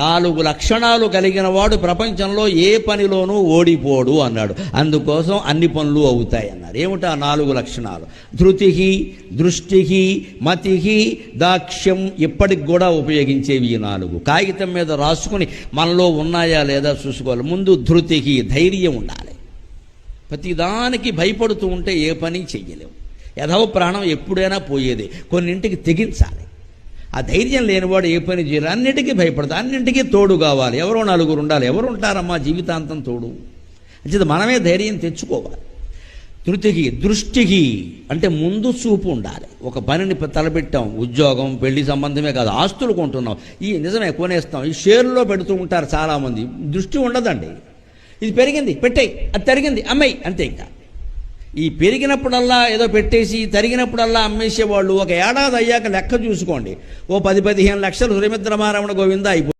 4 లక్షణాలు కలిగిన వాడు ప్రపంచంలో ఏ పనిలోనూ ఓడిపోడు అన్నాడు. అందుకోసం అన్ని పనులు అవుతాయి అన్నారు. ఏమిటా 4 లక్షణాలు? ధృతి, దృష్టి, మతి, దాక్ష్యం. ఇప్పటికి కూడా ఉపయోగించేవి ఈ 4. కాగితం మీద రాసుకుని మనలో ఉన్నాయా లేదా చూసుకోవాలి. ముందు ధృతి, ధైర్యం ఉండాలి. ప్రతిదానికి భయపడుతూ ఉంటే ఏ పని చెయ్యలేవు. యథవ ప్రాణం ఎప్పుడైనా పోయేది. కొన్నింటికి తెగించాలి. ఆ ధైర్యం లేనివాడు ఏ పని చేయాలి. అన్నిటికీ భయపడతాడు. అన్నింటికీ తోడు కావాలి. ఎవరో 4 ఉండాలి. ఎవరు ఉంటారమ్మా జీవితాంతం తోడు? అంచేది మనమే ధైర్యం తెచ్చుకోవాలి. ధృతికి, దృష్టికి అంటే ముందు చూపు ఉండాలి. ఒక పనిని తలపెట్టాం, ఉద్యోగం, పెళ్లి సంబంధమే కాదు, ఆస్తులు కొంటున్నాం, ఈ నిజమే కొనేస్తాం, ఈ షేర్లో పెడుతూ ఉంటారు చాలామంది. దృష్టి ఉండదండి. ఇది పెరిగింది పెట్టేయి, అది తరిగింది అమ్మాయి, అంతే. ఇంకా ఈ పెరిగినప్పుడల్లా ఏదో పెట్టేసి తరిగినప్పుడల్లా అమ్మేసేవాళ్ళు ఒక ఏడాది అయ్యాక లెక్క చూసుకోండి, ఓ 10-15 లక్షలు సురమిద్రమారమణ గోవింద అయిపోయింది.